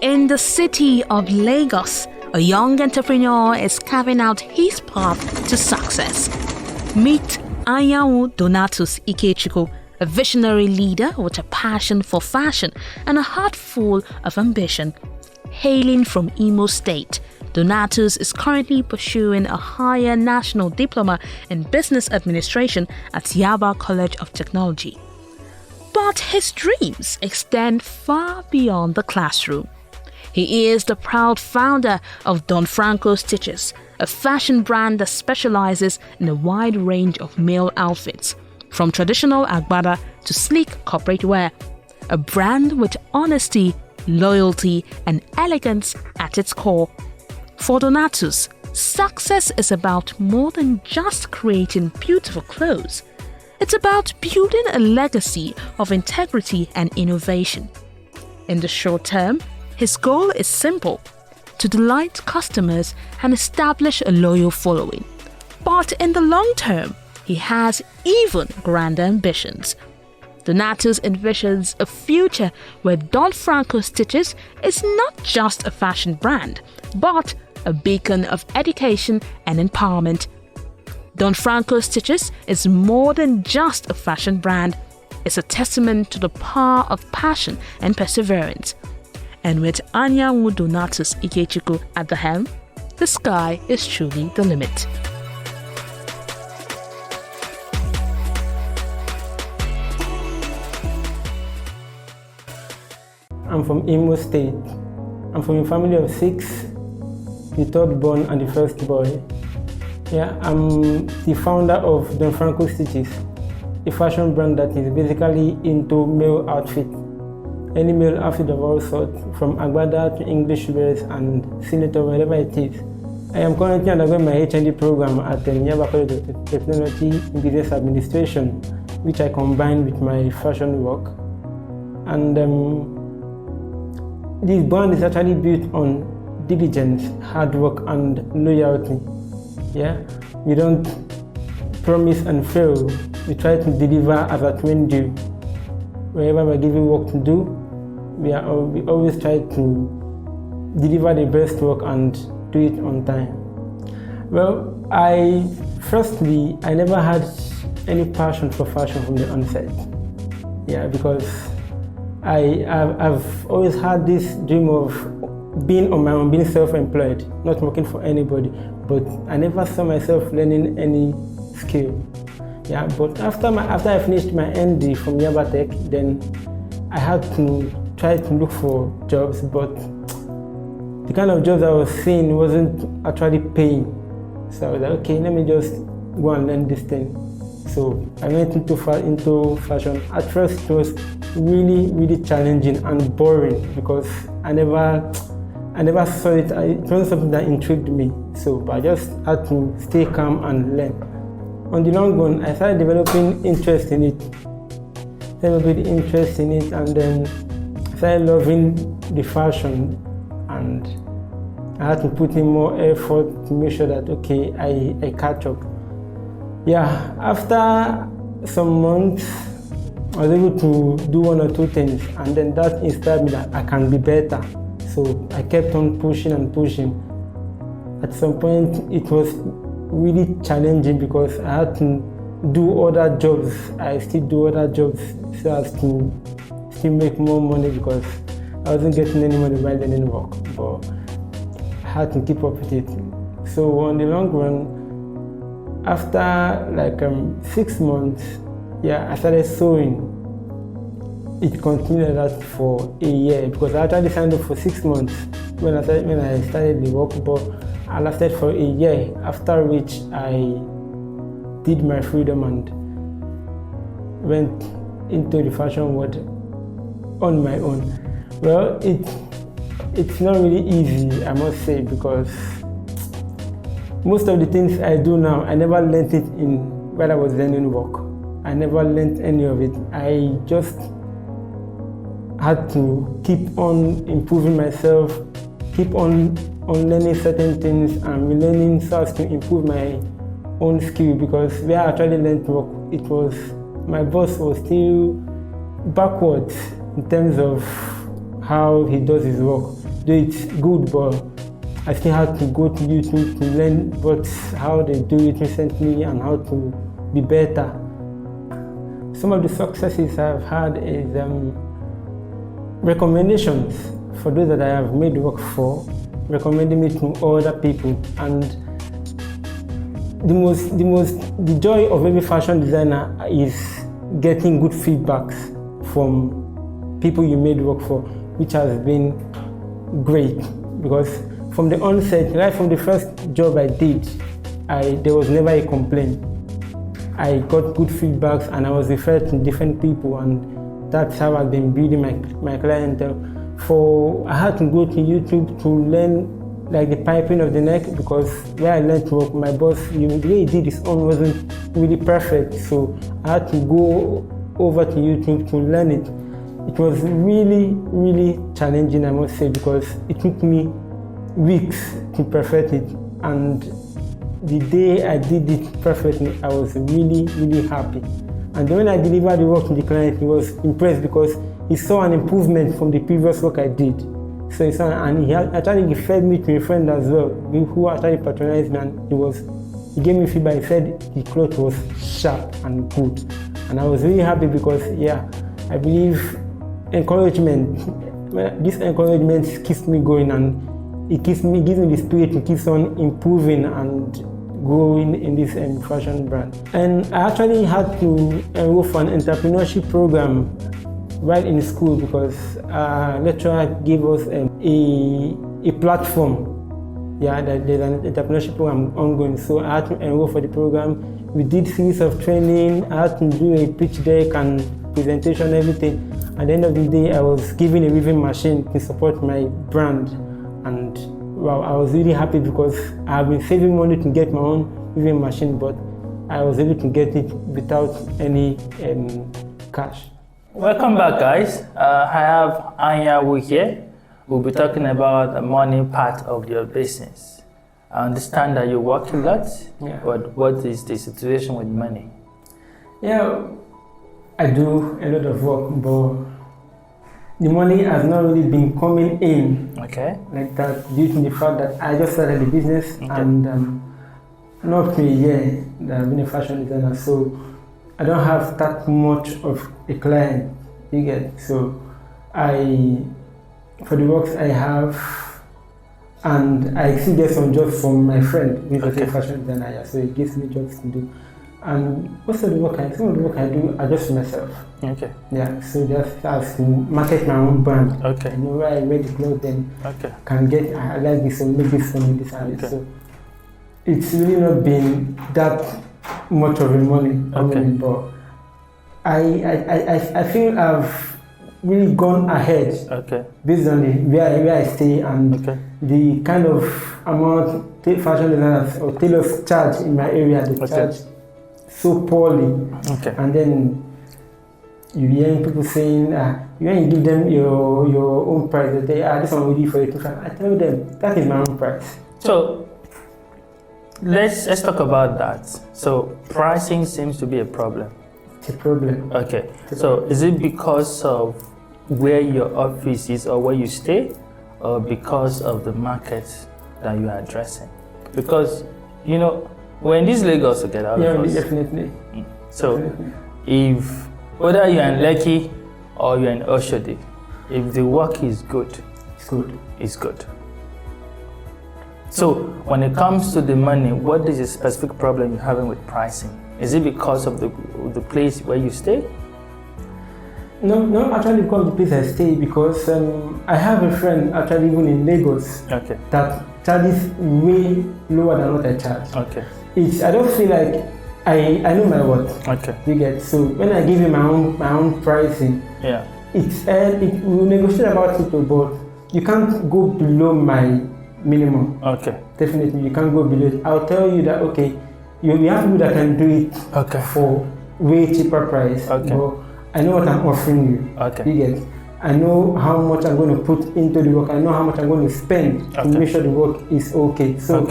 In the city of Lagos, a young entrepreneur is carving out his path to success. Meet Anyanwu Donatus Ikechukwu, a visionary leader with a passion for fashion and a heart full of ambition. Hailing from Imo State, Donatus is currently pursuing a higher national diploma in business administration at Yaba College of Technology. But his dreams extend far beyond the classroom. He is the proud founder of Don Franco Stitches, a fashion brand that specializes in a wide range of male outfits, from traditional agbada to sleek corporate wear. A brand with honesty, loyalty, and elegance at its core. For Donatus, success is about more than just creating beautiful clothes. It's about building a legacy of integrity and innovation. In the short term, his goal is simple: to delight customers and establish a loyal following. But in the long term, he has even grander ambitions. Donatus envisions a future where Don Franco Stitches is not just a fashion brand, but a beacon of education and empowerment. Don Franco Stitches is more than just a fashion brand. It's a testament to the power of passion and perseverance. And with Anyanwu Donatus Ikechukwu at the helm, the sky is truly the limit. I'm from Imo State. I'm from a family of 6, the third born and the first boy. I'm the founder of Don Franco Stitches, a fashion brand that is basically into male outfit. Any male outfit of all sorts, from agbada to English wears and senator, whatever it is. I am currently undergoing my HND program at the Yaba College of Technology in Business Administration, which I combine with my fashion work. And this brand is actually built on diligence, hard work, and loyalty. We don't promise and fail. We try to deliver as at when due. Wherever we're given work to do, we always try to deliver the best work and do it on time. Well, I never had any passion for fashion from the onset. Because I've always had this dream of being on my own, being self-employed, not working for anybody. But I never saw myself learning any skill. But after I finished my ND from Yaba Tech, then I had to try to look for jobs, but the kind of jobs I was seeing wasn't actually paying. So I was like, okay, let me just go and learn this thing. So I went into fashion. At first it was really, really challenging and boring because I never saw it. It wasn't something that intrigued me. So I just had to stay calm and learn. On the long run, I started developing interest in it. And then I started loving the fashion, and I had to put in more effort to make sure that I catch up. After some months, I was able to do 1 or 2 things, and then that inspired me that I can be better. So I kept on pushing and pushing. At some point, it was really challenging because I had to do other jobs. I still do other jobs so as to still make more money because I wasn't getting any money while learning work. But I had to keep up with it. So on the long run, after 6 months, I started sewing. It continued that for a year because I actually signed up for 6 months when I started the work, but I lasted for a year, after which I did my freedom and went into the fashion world on my own. Well, it's not really easy, I must say, because most of the things I do now, I never learned it while I was learning work. I never learned any of it. I just had to keep on improving myself, keep on learning certain things and relearning so as to improve my own skill, because where I actually learned work, my boss was still backwards in terms of how he does his work. Though it's good, but I still had to go to YouTube to learn how they do it recently and how to be better. Some of the successes I've had is recommendations for those that I have made work for, recommending me to other people. And the joy of every fashion designer is getting good feedbacks from people you made work for, which has been great, because from the onset, right from the first job I did, there was never a complaint. I got good feedbacks and I was referred to different people, and that's how I've been building my clientele. I had to go to YouTube to learn like the piping of the neck, because where I learned to work, my boss, the way he did his own wasn't really perfect, so I had to go over to YouTube to learn it. It was really, really challenging, I must say, because it took me weeks to perfect it, and the day I did it perfectly, I was really, really happy. And then when I delivered the work to the client, he was impressed because he saw an improvement from the previous work I did. So he actually referred me to a friend as well, who actually patronized me, and he gave me feedback. He said the cloth was sharp and good, and I was really happy because I believe encouragement. This encouragement keeps me going, and it gives me the spirit to keep on improving and growing in this fashion brand. And I actually had to enroll for an entrepreneurship program right in school, because lecturer gave us a platform. That there's an entrepreneurship program ongoing, so I had to enroll for the program. We did series of training. I had to do a pitch deck and presentation, everything. At the end of the day, I was given a weaving machine to support my brand, and wow, I was really happy because I have been saving money to get my own weaving machine, but I was able to get it without any cash. Welcome back, guys. I have Anyanwu here. We'll be talking about the money part of your business. I understand that you work a lot, but what is the situation with money? Yeah, I do a lot of work, but the money has not really been coming in like that, due to the fact that I just started the business and not for a year that I've been a fashion designer, so I don't have that much of a client, you get. So for the works I have, and I still get some jobs from my friend who is a fashion designer, so he gives me jobs to do. And some of the work I do are just for myself. So just have to market my own brand. I know where I wear the clothes, then can get, I like this, so make this for me, this and this. So it's really not been that much of the money coming, but I feel I've really gone ahead based on where I stay and the kind of amount fashion designers or tailors charge in my area. They charge so poorly, and then you hear people saying, when you give them your own price, they say, this one will be for you. I tell them that is my own price. So let's talk about that. So pricing seems to be a problem. It's a problem. So is it because of where your office is or where you stay, or because of the market that you are addressing? Because we're in this Lagos together. Definitely. So if whether you're in Lekki or you're in Oshodi, if the work is good, it's good. So when it comes to the money, what is the specific problem you're having with pricing? Is it because of the place where you stay? No, actually because of the place I stay, because I have a friend actually even in Lagos that charges way lower than what I charge. I don't feel like I know my worth. You get. So when I give you my own pricing, we will negotiate about it, but you can't go below my minimum. Definitely, you can't go below it. I'll tell you that you have people that can do it for way cheaper price. But I know what I'm offering you. You get. I know how much I'm going to put into the work. I know how much I'm going to spend to make sure the work is okay. So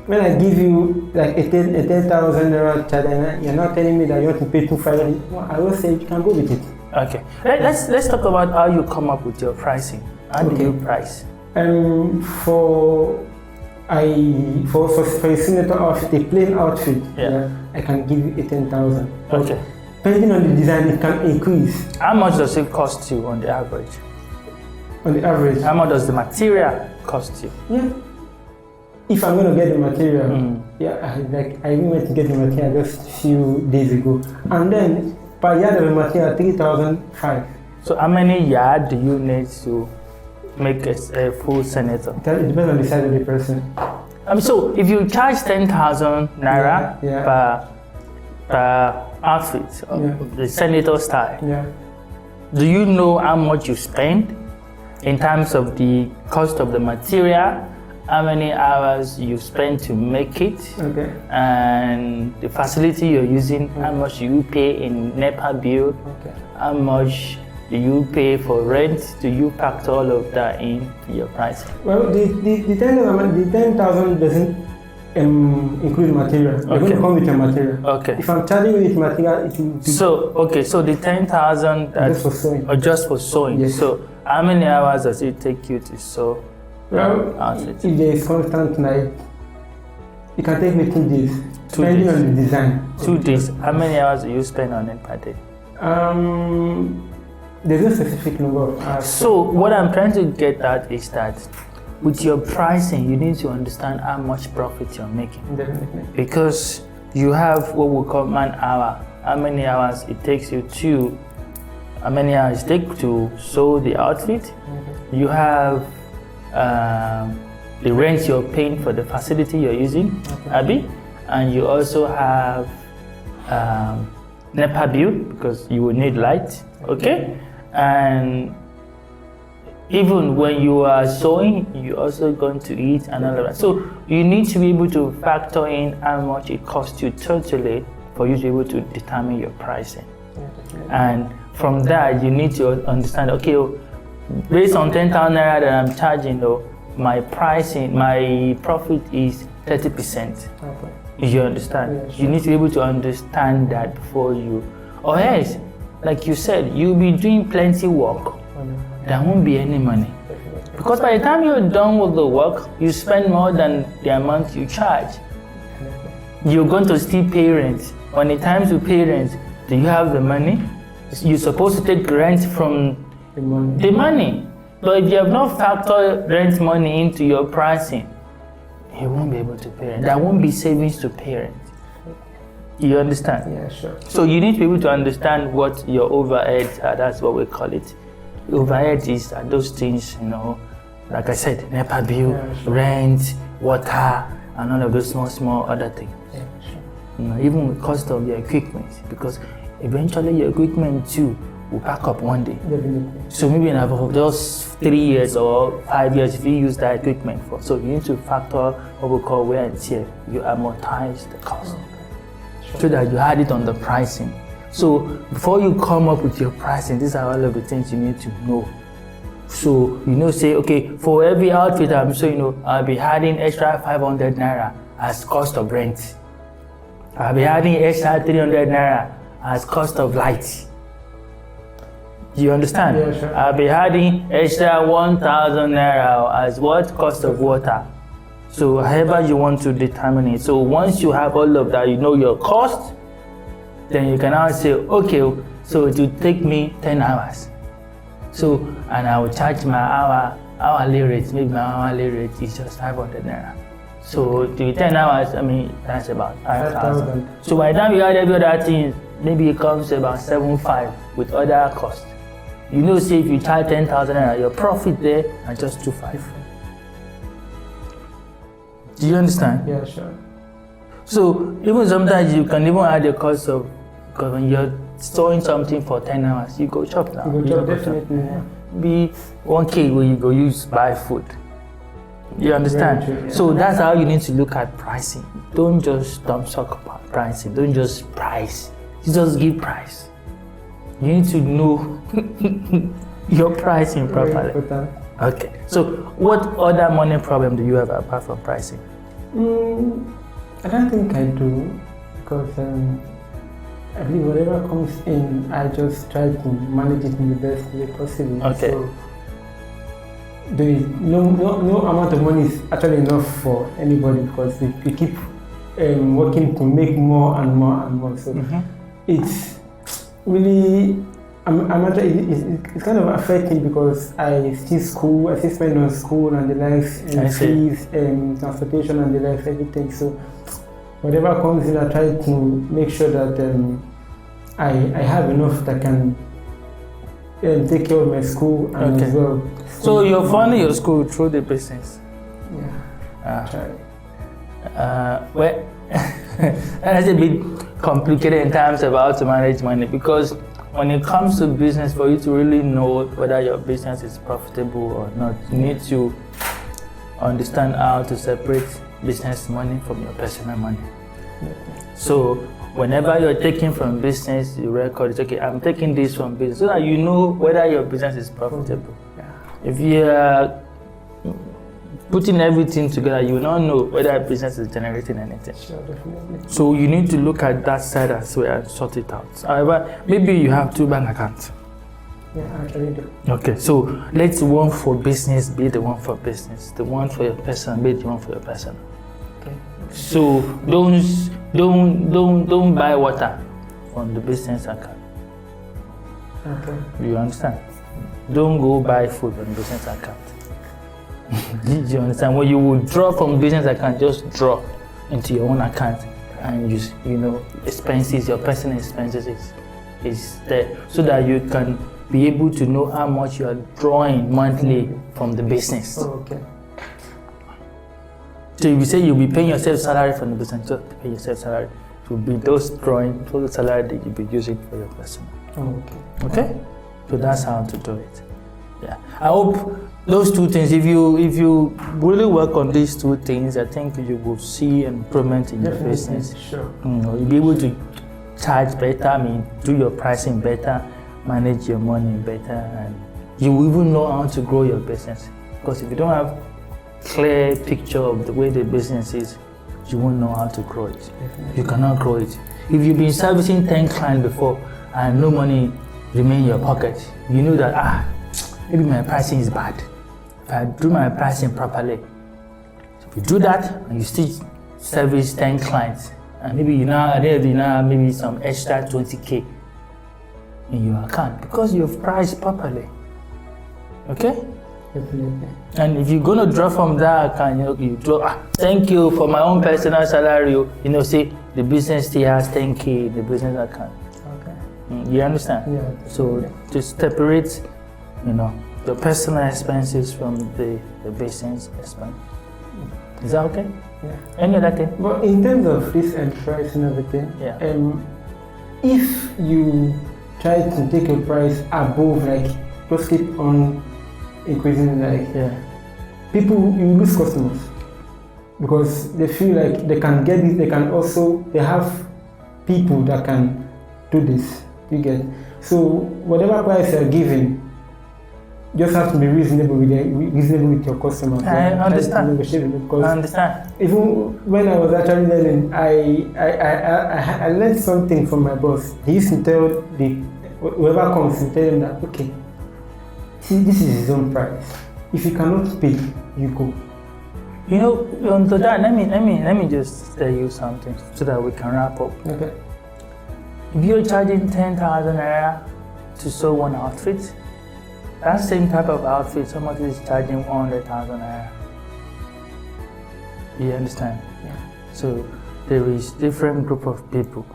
when I give you like a 10,000 naira charge, and you're not telling me that you want to pay 2,500, I will say you can go with it. Okay. Let's talk about how you come up with your pricing. How do you price? For a senator outfit, a plain outfit, I can give you 18,000. Okay. Depending on the design, it can increase. How much does it cost you on the average? On the average. How much does the material cost you? Yeah. If I'm going to get the material, I went to get the material just a few days ago, and then per yard of the material 3,500. So how many yards do you need to make a full senator? It depends on the size of the person. So if you charge 10,000 naira per outfit, the senator style, do you know how much you spend in terms of the cost of the material, how many hours you spend to make it, and the facility you're using, how much you pay in NEPA bill, how much do you pay for rent? Do you factor all of that in your price? Well, the 10,000 doesn't include material. They're going to come with your material. Okay. If I'm charging you with material, it will be... So the 10,000 just for sewing. Or just for sewing. Yes. So how many hours does it take you to sew? If there is constant light, it can take me 2 days. 2 days. Depending on the design. 2 days. How many hours do you spend on it per day? There's no specific number of hours. So what I'm trying to get at is that with your pricing, you need to understand how much profit you're making. Definitely. Because you have what we call man hour. How many hours it takes you to, how many hours it takes to sew the outfit. You have the rent you're paying for the facility you're using, Abby, and you also have NEPA bill because you will need light, okay? And even when you are sewing, you're also going to eat and all of that. So you need to be able to factor in how much it costs you totally for you to be able to determine your pricing. And from that, you need to understand, okay, based on 10,000 naira that I'm charging, though, my pricing, my profit is 30%. You understand? Yeah, sure. You need to be able to understand that before you, or else, like you said, you'll be doing plenty work. There won't be any money. Because by the time you're done with the work, you spend more than the amount you charge. You're going to still pay rent. When the time to pay rent, do you have the money? You're supposed to take rent from the money. But if you have not factored rent money into your pricing, you won't be able to pay rent. There won't be savings to pay rent. You understand? Yeah, sure. So you need to be able to understand what your overheads are. That's what we call it. Overheads are those things, like I said, NEPA bill, rent, water, and all of those small other things. Yeah, sure. Even the cost of your equipment, because eventually your equipment too will pack up one day. Definitely. So maybe in about just 3 years or 5 years, if you use that equipment for, so you need to factor what we call wear and tear. You amortize the cost, so that you had it on the pricing. So before you come up with your pricing, these are all of the things you need to know. So say, okay, for every outfit I'm sewing, I'll be adding extra 500 naira as cost of rent. I'll be adding extra 300 naira as cost of light. You understand? Yeah, sure. I'll be adding extra 1,000 naira as what? Cost of water. So however you want to determine it. So once you have all of that, you know your cost, then you can now say, okay, so it will take me 10 hours. So, and I will charge my hourly rate, maybe my hourly rate is just 500 naira. So the 10 hours, that's about 5,000. So by the time you add every other thing, maybe it comes to about 7,500 with other costs. Say if you charge 10,000 naira, your profit there are just 2,500. Do you understand? Yeah, sure. So even sometimes you can even add the cost of, because when you're storing something for 10 hours, you go shop now. You go shop, definitely. Yeah. Be 1K where you go use buy food. You understand? True, yeah. So that's how you need to look at pricing. Don't just talk about pricing. Don't just price. You just give price. You need to know your pricing properly. Okay. So what other money problem do you have apart from pricing? I don't think I do, because I believe whatever comes in, I just try to manage it in the best way possible. Okay. So no amount of money is actually enough for anybody, because we keep working to make more and more and more. So it's really, it's kind of affecting, because I still spend on school and the likes, and fees, transportation and the likes, everything. So whatever comes in, I try to make sure that I have enough that can take care of my school and as well. So you're funding your school through the business? Yeah. Well, that's a bit complicated in terms of how to manage money, because when it comes to business, for you to really know whether your business is profitable or not, you need to understand how to separate business money from your personal money. So whenever you're taking from business, you record it, okay, I'm taking this from business, so that you know whether your business is profitable. If you are putting everything together, you will not know whether business is generating anything. Sure, definitely. So you need to look at that side as well and sort it out. However, maybe you have 2 bank accounts. Yeah, I actually do. Okay, so let the one for business be the one for business, the one for your person be the one for your person. Okay. So don't buy water from the business account. Okay. You understand? Don't go buy food on the business account. You understand? When you will draw from business account, just draw into your own account and use, expenses, your personal expenses is there, so that you can be able to know how much you are drawing monthly from the business. Oh, okay. So if you say you'll be paying yourself salary from the business, just pay yourself salary. It will be those drawing for the salary that you'll be using for your personal. Oh, okay. Okay? So that's how to do it. Yeah. I hope those 2 things, if you really work on these 2 things, I think you will see improvement in your business. Sure. You'll be able to charge better, do your pricing better, manage your money better, and you will even know how to grow your business. Because if you don't have clear picture of the way the business is, you won't know how to grow it. Definitely. You cannot grow it. If you've been servicing 10 clients before and no money remain in your pocket, you know that maybe my pricing is bad. If I do my pricing properly, if you do that and you still service 10 clients, and maybe you now have maybe some extra 20K in your account because you've priced properly. Okay? Definitely. And if you're gonna draw from that account, you draw, thank you for my own personal salary, say the business still has 10K in the business account. Okay. You understand? Yeah. So just separate, your personal expenses from the business expense. Is that okay? Yeah. Any other thing? But in terms of this price and everything, if you try to take your price above, just keep on increasing, people, you lose customers, because they feel like they can get this, they have people that can do this, you get. So whatever price you're giving, just have to be reasonable with your customers. I understand. Because I understand. even when I was actually learning, I learned something from my boss. He used to tell whoever comes, to tell them that, okay, see, this is his own price. If you cannot pay, you go. To that, let me just tell you something so that we can wrap up. Okay. If you're charging 10,000 naira to sew one outfit, that same type of outfit, somebody is charging 100,000 naira. You understand? Yeah. So there is different group of people.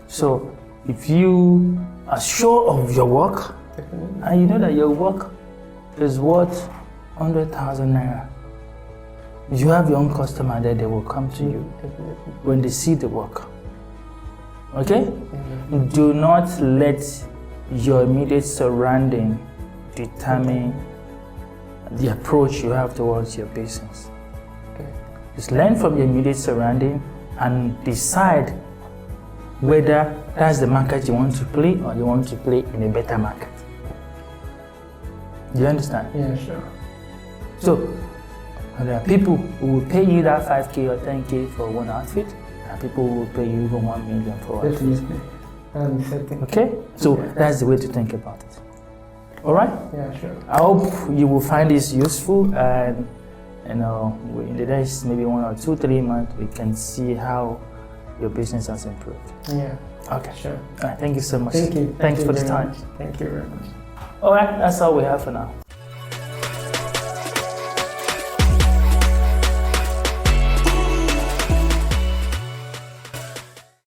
So if you are sure of your work, and you know that your work is worth 100,000 naira, you have your own customer there, they will come to you when they see the work. Okay? Do not let your immediate surrounding determine the approach you have towards your business. Okay. Just learn from your immediate surrounding and decide whether that's the market you want to play or you want to play in a better market. Do you understand? Yeah, sure. So there are people who will pay you that 5K or 10K for one outfit, and people will pay you even 1 million for it. Definitely. And setting. Okay, so Yeah. that's the way to think about it. All right. Yeah, sure. I hope you will find this useful, and in the next maybe 1 or 2, 3 months, we can see how your business has improved. Yeah. Okay. Sure. Thank you so much. Thank you. Thanks Thank for you the very time. much. Thank you very much. All right, that's all we have for now.